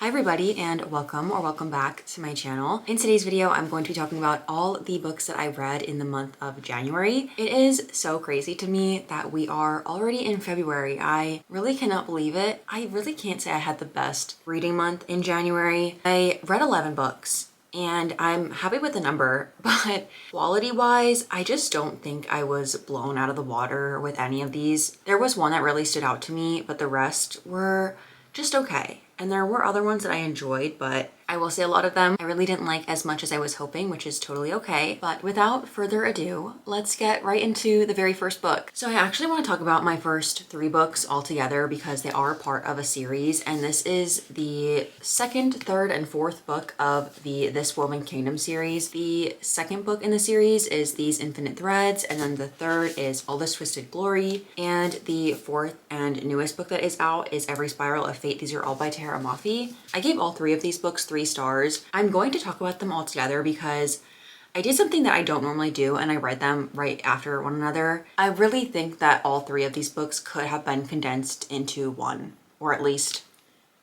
Hi everybody and welcome back to my channel. In today's video, I'm going to be talking about all the books that I read in the month of January. It is so crazy to me that we are already in February. I really cannot believe it. I really can't say I had the best reading month in January. I read 11 books and I'm happy with the number, but quality-wise, I just don't think I was blown out of the water with any of these. There was one that really stood out to me, but the rest were just okay. And there were other ones that I enjoyed, but I will say a lot of them I really didn't like as much as I was hoping, which is totally okay. But without further ado, let's get right into the very first book. So I actually want to talk about my first 3 books all together because they are part of a series, and this is the second, third, and fourth book of the This Woven Kingdom series. The second book in the series is These Infinite Threads, and then the third is All This Twisted Glory, and the fourth and newest book that is out is Every Spiral of Fate. These are all by Tahereh Mafi. I gave all 3 of these books 3 stars. I'm going to talk about them all together because I did something that I don't normally do and I read them right after one another. I really think that all 3 of these books could have been condensed into one, or at least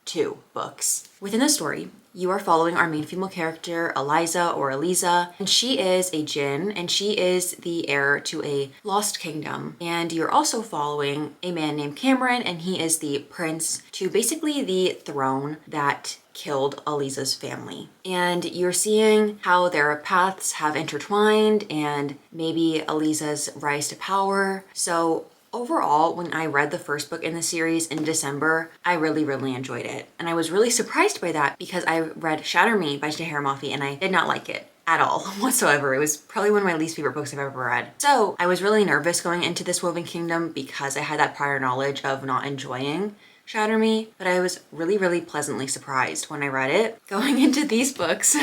2 books. Within the story, you are following our main female character, Eliza or Eliza, and she is a djinn and she is the heir to a lost kingdom. And you're also following a man named Cameron, and he is the prince to basically the throne that killed Eliza's family. And you're seeing how their paths have intertwined and maybe Eliza's rise to power. So overall, when I read the first book in the series in December, I really enjoyed it. And I was really surprised by that because I read Shatter Me by Tahereh Mafi and I did not like it at all whatsoever. It was probably one of my least favorite books I've ever read. So I was really nervous going into This Woven Kingdom because I had that prior knowledge of not enjoying Shatter Me, but I was really pleasantly surprised when I read it. Going into these books,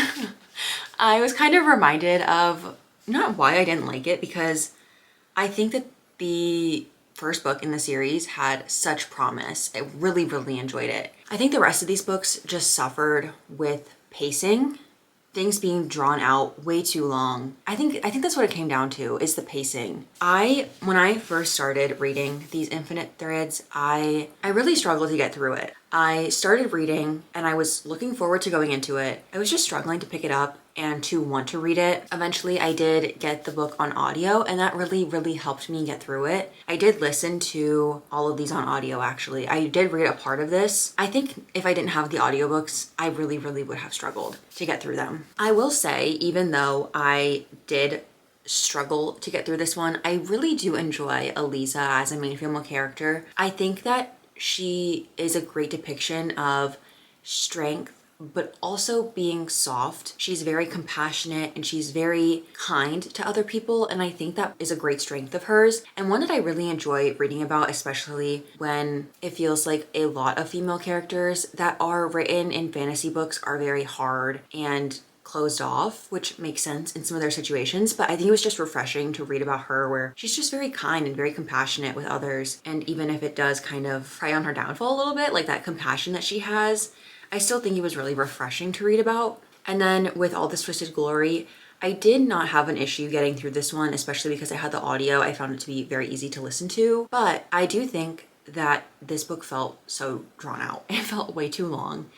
I was kind of reminded of not why I didn't like it, because I think that the first book in the series had such promise. I really enjoyed it. I think the rest of these books just suffered with pacing, things being drawn out way too long. I think that's what it came down to, is the pacing. When I first started reading These Infinite Threads, I really struggled to get through it. I started reading and I was looking forward to going into it. I was just struggling to pick it up and to want to read it. Eventually I did get the book on audio and that really helped me get through it. I did listen to all of these on audio actually. I did read a part of this. I think if I didn't have the audiobooks, I really would have struggled to get through them. I will say, even though I did struggle to get through this one, I really do enjoy Eliza as a main female character. I think that she is a great depiction of strength, but also being soft. She's very compassionate and she's very kind to other people, and I think that is a great strength of hers, and one that I really enjoy reading about, especially when it feels like a lot of female characters that are written in fantasy books are very hard and closed off, which makes sense in some of their situations, but I think it was just refreshing to read about her where she's just very kind and very compassionate with others. And even if it does kind of prey on her downfall a little bit, like that compassion that she has, I still think it was really refreshing to read about. And then with All This Twisted Glory, I did not have an issue getting through this one, especially because I had the audio. I found it to be very easy to listen to, but I do think that this book felt so drawn out. It felt way too long.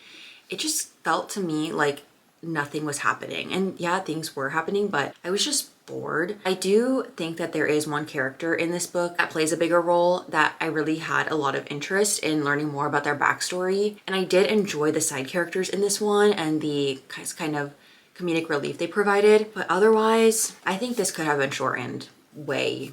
It just felt to me like nothing was happening. And yeah, things were happening, but I was just bored. I do think that there is one character in this book that plays a bigger role that I really had a lot of interest in learning more about their backstory. And I did enjoy the side characters in this one and the kind of comedic relief they provided. But otherwise, I think this could have been shortened way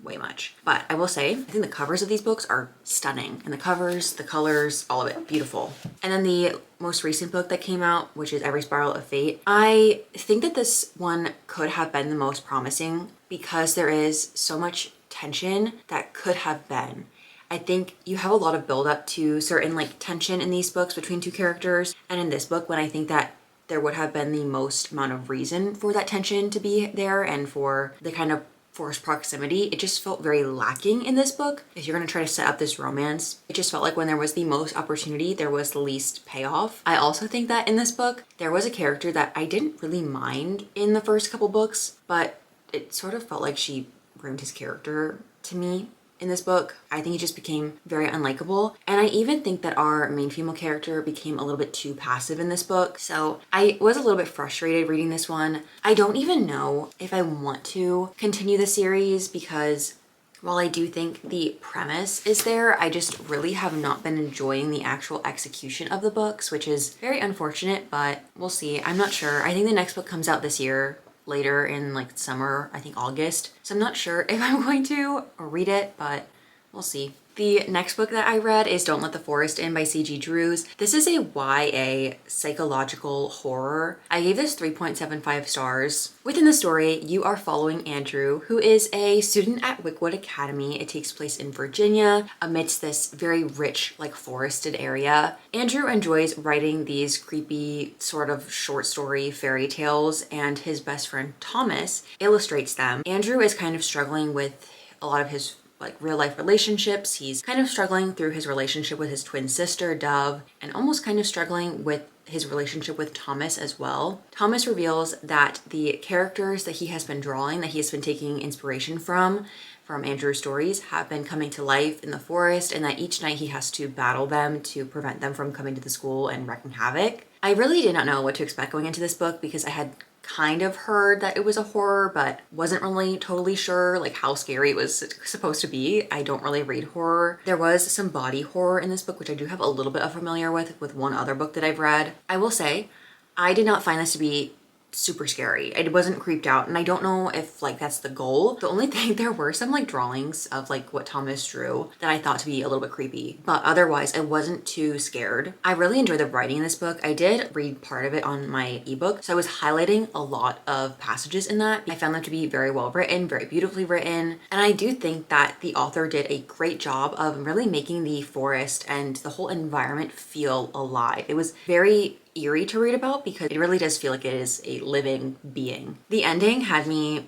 much. But I will say, I think the covers of these books are stunning. And the covers, the colors, all of it, beautiful. And then the most recent book that came out, which is Every Spiral of Fate, I think that this one could have been the most promising because there is so much tension that could have been. I think you have a lot of build up to certain like tension in these books between 2 characters. And in this book, when I think that there would have been the most amount of reason for that tension to be there and for the kind of forced proximity, it just felt very lacking in this book. If you're going to try to set up this romance, it just felt like when there was the most opportunity, there was the least payoff. I also think that in this book, there was a character that I didn't really mind in the first couple books, but it sort of felt like she ruined his character to me in this book. I think he just became very unlikable. And I even think that our main female character became a little bit too passive in this book. So I was a little bit frustrated reading this one. I don't even know if I want to continue the series because while I do think the premise is there, I just really have not been enjoying the actual execution of the books, which is very unfortunate, but we'll see. I'm not sure. I think the next book comes out this year, later in like summer, I think August. So I'm not sure if I'm going to read it, but we'll see. The next book that I read is Don't Let the Forest In by C.G. Drews. This is a YA psychological horror. I gave this 3.75 stars. Within the story, you are following Andrew, who is a student at Wickwood Academy. It takes place in Virginia, amidst this very rich, like forested area. Andrew enjoys writing these creepy sort of short story fairy tales, and his best friend Thomas illustrates them. Andrew is kind of struggling with a lot of his like real life relationships. He's kind of struggling through his relationship with his twin sister, Dove, and almost kind of struggling with his relationship with Thomas as well. Thomas reveals that the characters that he has been drawing, that he has been taking inspiration from Andrew's stories, have been coming to life in the forest, and that each night he has to battle them to prevent them from coming to the school and wreaking havoc. I really did not know what to expect going into this book because I had kind of heard that it was a horror, but wasn't really totally sure like how scary it was supposed to be. I don't really read horror. There was some body horror in this book, which I do have a little bit of familiar with one other book that I've read. I will say, I did not find this to be super scary. I wasn't creeped out, and I don't know if like that's the goal. The only thing, there were some like drawings of like what Thomas drew that I thought to be a little bit creepy, but otherwise I wasn't too scared. I really enjoyed the writing in this book. I did read part of it on my ebook, so I was highlighting a lot of passages in that. I found them to be very well written, very beautifully written, and I do think that the author did a great job of really making the forest and the whole environment feel alive. It was very eerie to read about because it really does feel like it is a living being. The ending had me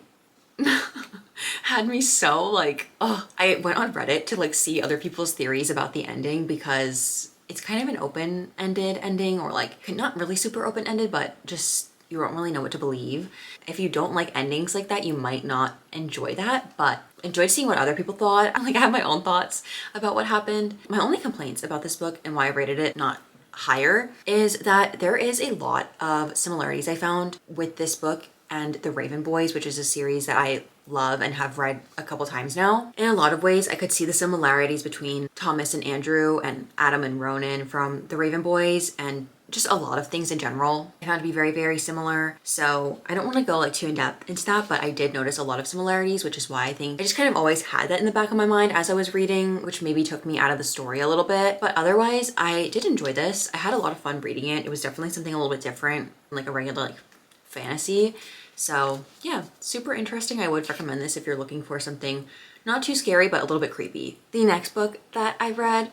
so like, oh, I went on Reddit to like see other people's theories about the ending because it's kind of an open-ended ending, or like not really super open-ended, but just you don't really know what to believe. If you don't like endings like that, you might not enjoy that, but enjoyed seeing what other people thought. I have my own thoughts about what happened. My only complaints about this book and why I rated it not higher is that there is a lot of similarities I found with this book and The Raven Boys, which is a series that I love and have read a couple times now. In a lot of ways, I could see the similarities between Thomas and Andrew and Adam and Ronan from The Raven Boys, and just a lot of things in general I found to be very, very similar. So I don't want to go like too in depth into that, but I did notice a lot of similarities, which is why I think I just kind of always had that in the back of my mind as I was reading, which maybe took me out of the story a little bit. But otherwise, I did enjoy this. I had a lot of fun reading it. It was definitely something a little bit different, like a regular like fantasy. So yeah, super interesting. I would recommend this if you're looking for something not too scary, but a little bit creepy. The next book that I read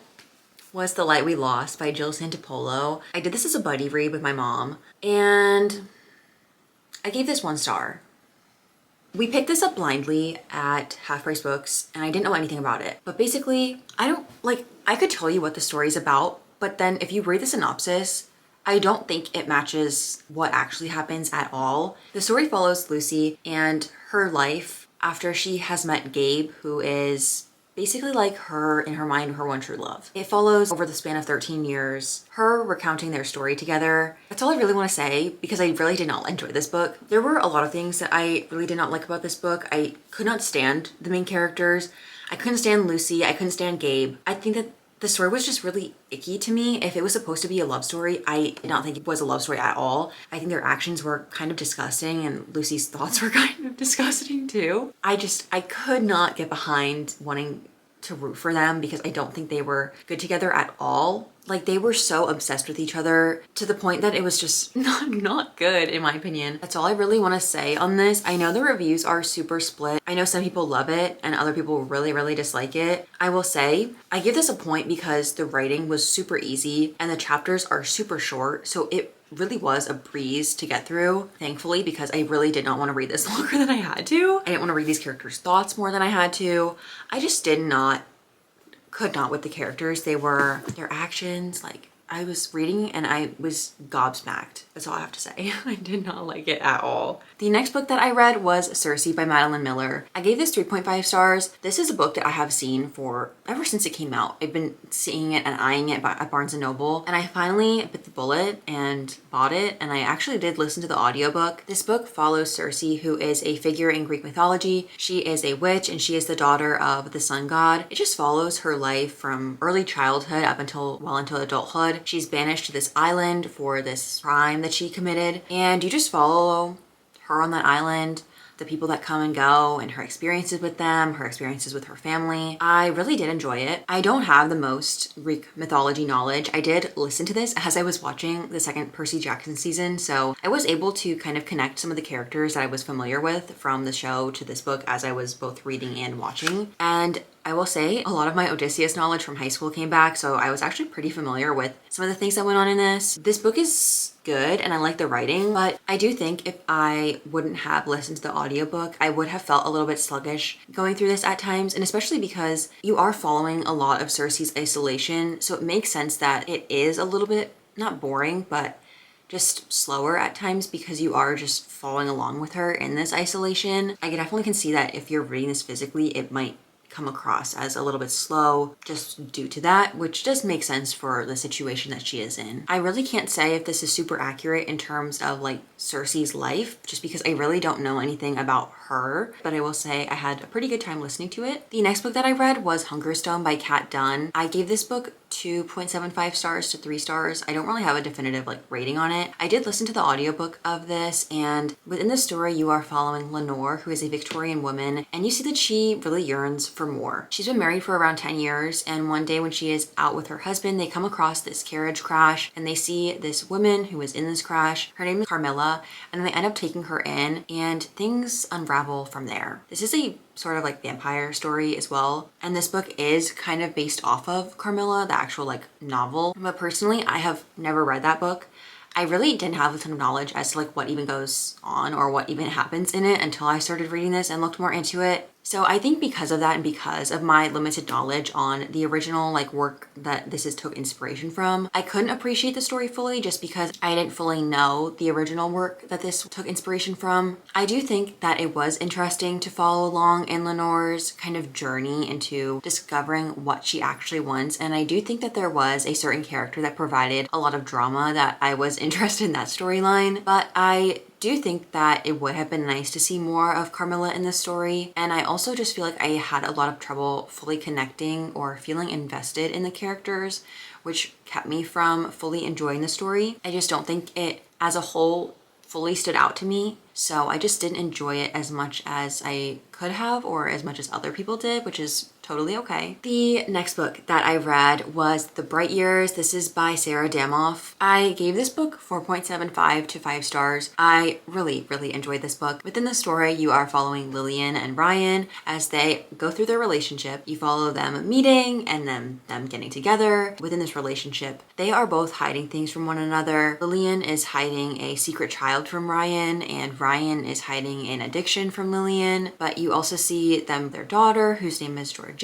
was The Light We Lost by Jill Santopolo. I did this as a buddy read with my mom, and I gave this 1 star. We picked this up blindly at Half Price Books, and I didn't know anything about it. But basically, I could tell you what the story's about, but then if you read the synopsis, I don't think it matches what actually happens at all. The story follows Lucy and her life after she has met Gabe, who is basically like her, in her mind, her one true love. It follows over the span of 13 years, her recounting their story together. That's all I really want to say because I really did not enjoy this book. There were a lot of things that I really did not like about this book. I could not stand the main characters. I couldn't stand Lucy. I couldn't stand Gabe. I think that the story was just really icky to me. If it was supposed to be a love story, I did not think it was a love story at all. I think their actions were kind of disgusting, and Lucy's thoughts were kind of disgusting too. I could not get behind wanting to root for them because I don't think they were good together at all. Like, they were so obsessed with each other to the point that it was just not good, in my opinion. That's all I really want to say on this. I know the reviews are super split. I know some people love it and other people really, really dislike it. I will say I give this a point because the writing was super easy and the chapters are super short. So it really was a breeze to get through, thankfully, because I really did not want to read this longer than I had to. I didn't want to read these characters' thoughts more than I had to. I just could not with the characters. Their actions, like, I was reading and I was gobsmacked. That's all I have to say. I did not like it at all. The next book that I read was Circe by Madeline Miller. I gave this 3.5 stars. This is a book that I have seen for ever since it came out. I've been seeing it and eyeing it at Barnes & Noble, and I finally bit the bullet and bought it, and I actually did listen to the audiobook. This book follows Circe, who is a figure in Greek mythology. She is a witch and she is the daughter of the sun god. It just follows her life from early childhood up until well into adulthood. She's banished to this island for this crime that she committed, and you just follow her on that island, the people that come and go, and her experiences with them, her experiences with her family. I really did enjoy it. I don't have the most Greek mythology knowledge. I did listen to this as I was watching the second Percy Jackson season, so I was able to kind of connect some of the characters that I was familiar with from the show to this book as I was both reading and watching. And I will say a lot of my Odysseus knowledge from high school came back, so I was actually pretty familiar with some of the things that went on in this. This book is good and I like the writing, but I do think if I wouldn't have listened to the audiobook, I would have felt a little bit sluggish going through this at times, and especially because you are following a lot of Circe's isolation, so it makes sense that it is a little bit, not boring, but just slower at times because you are just following along with her in this isolation. I definitely can see that if you're reading this physically, it might come across as a little bit slow just due to that, which does make sense for the situation that she is in. I really can't say if this is super accurate in terms of like Circe's life, just because I really don't know anything about her, but I will say I had a pretty good time listening to it. The next book that I read was Hungerstone by Kat Dunn. I gave this book 2.75 stars to 3 stars. I don't really have a definitive like rating on it. I did listen to the audiobook of this, and within the story you are following Lenore, who is a Victorian woman, and you see that she really yearns for more. She's been married for around 10 years, and one day when she is out with her husband, they come across this carriage crash and they see this woman who is in this crash. Her name is Carmilla, and they end up taking her in and things unravel from there. This is a sort of like vampire story as well, and this book is kind of based off of Carmilla, the actual like novel, but personally I have never read that book. I really didn't have a ton of knowledge as to like what even goes on or what even happens in it until I started reading this and looked more into it. So I think because of that and because of my limited knowledge on the original like work that this took inspiration from, I couldn't appreciate the story fully just because I didn't fully know the original work that this took inspiration from. I do think that it was interesting to follow along in Lenore's kind of journey into discovering what she actually wants, and I do think that there was a certain character that provided a lot of drama that I was interested in that storyline, but I do think that it would have been nice to see more of Carmilla in this story, and I also just feel like I had a lot of trouble fully connecting or feeling invested in the characters, which kept me from fully enjoying the story. I just don't think it as a whole fully stood out to me, so I just didn't enjoy it as much as I could have or as much as other people did, which is totally okay. The next book that I read was The Bright Years. This is by Sarah Damoff. I gave this book 4.75 to 5 stars. I really enjoyed this book. Within the story, you are following Lillian and Ryan as they go through their relationship. You follow them meeting and then them getting together. Within this relationship, they are both hiding things from one another. Lillian is hiding a secret child from Ryan, and Ryan is hiding an addiction from Lillian, but you also see them, their daughter, whose name is Georgette.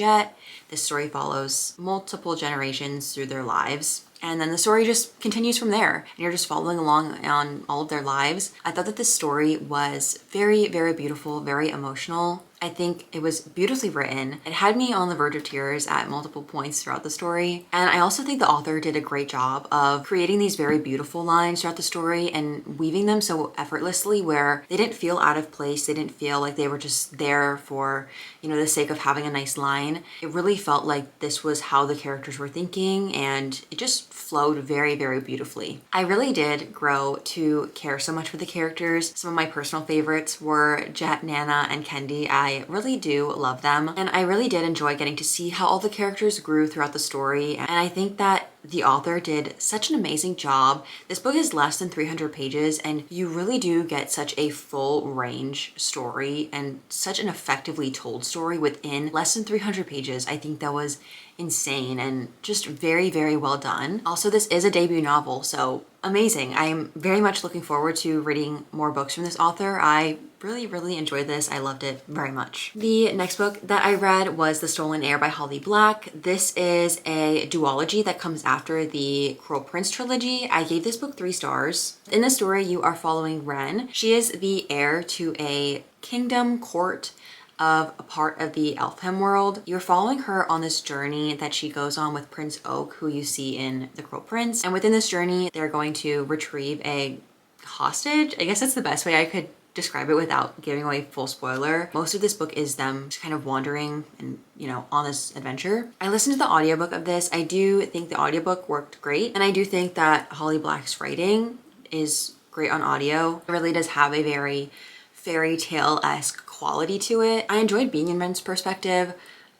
This story follows multiple generations through their lives, and then the story just continues from there, and you're just following along on all of their lives. I thought that this story was very beautiful, very emotional. I think it was beautifully written. It had me on the verge of tears at multiple points throughout the story. And I also think the author did a great job of creating these very beautiful lines throughout the story and weaving them so effortlessly where they didn't feel out of place. They didn't feel like they were just there for, you know, the sake of having a nice line. It really felt like this was how the characters were thinking, and it just flowed very beautifully. I really did grow to care so much for the characters. Some of my personal favorites were Jet, Nana, and Kendi. I really do love them, and I really did enjoy getting to see how all the characters grew throughout the story, and I think that the author did such an amazing job. This book is less than 300 pages, and you really do get such a full range story and such an effectively told story within less than 300 pages. I think that was insane and just very, very well done. Also, this is a debut novel, so amazing. I am very much looking forward to reading more books from this author. I really enjoyed this. I loved it very much. The next book that I read was The Stolen Heir by Holly Black. This is a duology that comes after the Cruel Prince trilogy. I gave this book 3 stars. In the story, you are following Wren. She is the heir to a kingdom court of a part of the Elfham world. You're following her on this journey that she goes on with Prince Oak, who you see in The Cruel Prince. And within this journey, they're going to retrieve a hostage. I guess that's the best way I could describe it without giving away full spoiler. Most of this book is them just kind of wandering and, you know, on this adventure. I listened to the audiobook of this. I do think the audiobook worked great. And I do think that Holly Black's writing is great on audio. It really does have a very fairy tale-esque quality to it. I enjoyed being in Wren's perspective.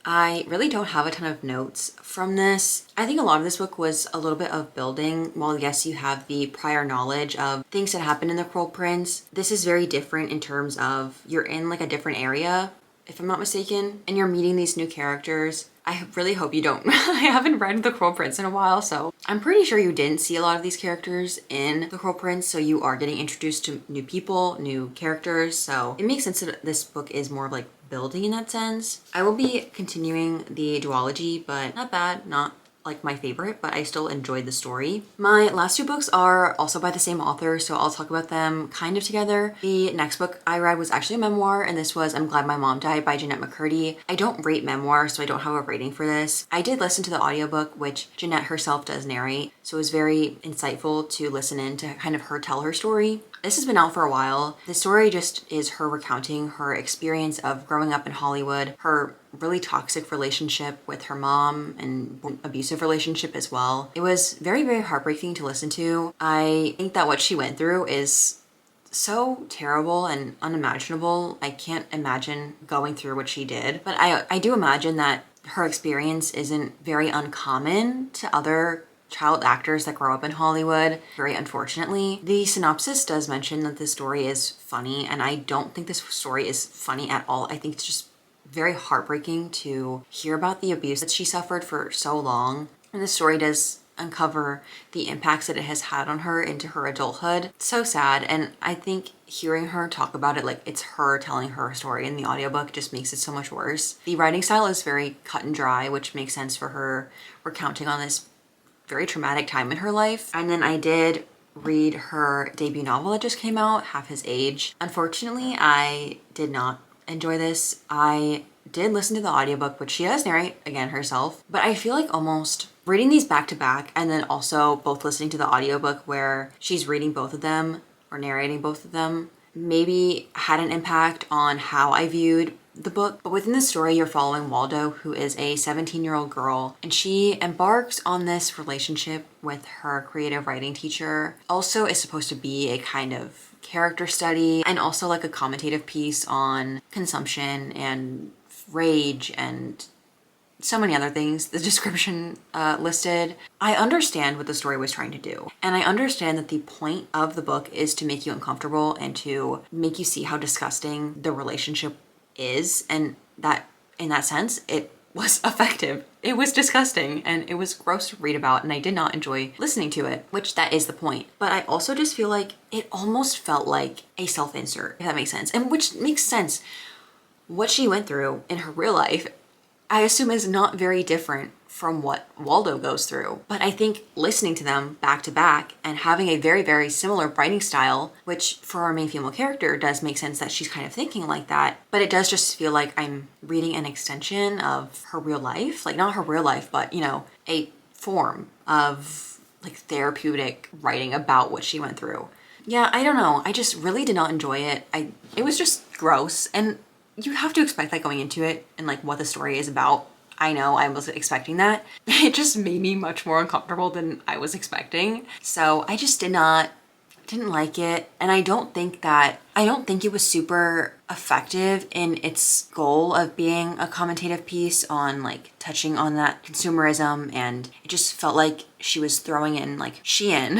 I really don't have a ton of notes from this. I think a lot of this book was a little bit of building. While yes, you have the prior knowledge of things that happened in The Cruel Prince, this is very different in terms of you're in like a different area, if I'm not mistaken, and you're meeting these new characters. I really hope you don't. I haven't read The Cruel Prince in a while, so I'm pretty sure you didn't see a lot of these characters in The Cruel Prince, so you are getting introduced to new people, new characters, so it makes sense that this book is more of like building in that sense. I will be continuing the duology, but not bad, not like my favorite, but I still enjoyed the story. My last 2 books are also by the same author, so I'll talk about them kind of together. The next book I read was actually a memoir, and this was I'm Glad My Mom Died by Jennette McCurdy. I don't rate memoirs, so I don't have a rating for this. I did listen to the audiobook, which Jennette herself does narrate, so it was very insightful to listen in to kind of her tell her story. This has been out for a while. The story just is her recounting her experience of growing up in Hollywood, her really toxic relationship with her mom and abusive relationship as well. It was very, very heartbreaking to listen to. I think that what she went through is so terrible and unimaginable. I can't imagine going through what she did, but I do imagine that her experience isn't very uncommon to other child actors that grow up in Hollywood, very unfortunately. The synopsis does mention that this story is funny, and I don't think this story is funny at all. I think it's just very heartbreaking to hear about the abuse that she suffered for so long. And the story does uncover the impacts that it has had on her into her adulthood. It's so sad, and I think hearing her talk about it like it's her telling her story in the audiobook just makes it so much worse. The writing style is very cut and dry, which makes sense for her recounting on this very traumatic time in her life. And then I did read her debut novel that just came out, Half His Age. Unfortunately, I did not enjoy this. I did listen to the audiobook, which she does narrate again herself, but I feel like almost reading these back to back and then also both listening to the audiobook where she's reading both of them or narrating both of them maybe had an impact on how I viewed the book. But within the story, you're following Waldo, who is a 17-year-old girl, and she embarks on this relationship with her creative writing teacher. Also is supposed to be a kind of character study and also like a commentative piece on consumption and rage and so many other things the description listed. I understand what the story was trying to do, and I understand that the point of the book is to make you uncomfortable and to make you see how disgusting the relationship is, and that in that sense it was effective. It was disgusting and it was gross to read about, and I did not enjoy listening to it, which that is the point. But I also just feel like it almost felt like a self-insert, if that makes sense, and which makes sense. What she went through in her real life, I assume, is not very different from what Waldo goes through. But I think listening to them back to back and having a very, very similar writing style, which for our main female character does make sense that she's kind of thinking like that, but it does just feel like I'm reading an extension of her real life. Like not her real life, but you know, a form of like therapeutic writing about what she went through. Yeah, I don't know. I just really did not enjoy it. It was just gross, and you have to expect that going into it and like what the story is about. I know I was expecting that. It just made me much more uncomfortable than I was expecting. So I just didn't like it. And I don't think it was super effective in its goal of being a commentative piece on like touching on that consumerism, and it just felt like she was throwing in like Shein,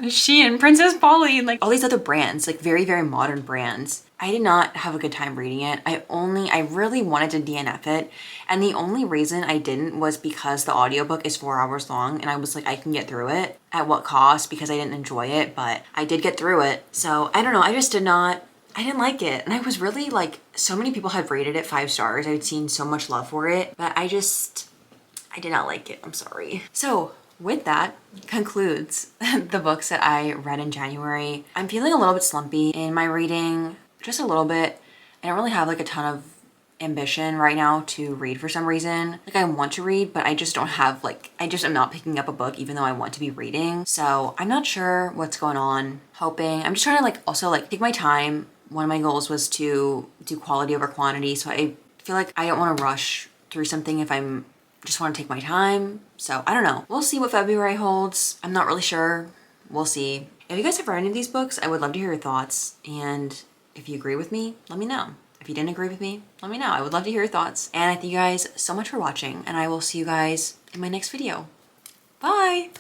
Shein, Princess Polly, like all these other brands, like very, very modern brands. I did not have a good time reading it. I really wanted to DNF it, and the only reason I didn't was because the audiobook is 4 hours long, and I was like, I can get through it. At what cost? Because I didn't enjoy it, but I did get through it. So I don't know, I didn't like it. And I was really like, so many people had rated it 5 stars. I'd seen so much love for it, but I did not like it. I'm sorry. So with that concludes the books that I read in January. I'm feeling a little bit slumpy in my reading, just a little bit. I don't really have like a ton of ambition right now to read for some reason. Like I want to read, but I just don't have like, I just am not picking up a book even though I want to be reading. So I'm not sure what's going on. I'm just trying to like also like take my time. One of my goals was to do quality over quantity. So I feel like I don't want to rush through something if I'm just want to take my time. So I don't know. We'll see what February holds. I'm not really sure. We'll see. If you guys have read any of these books, I would love to hear your thoughts. And if you agree with me, let me know. If you didn't agree with me, let me know. I would love to hear your thoughts. And I thank you guys so much for watching, and I will see you guys in my next video. Bye!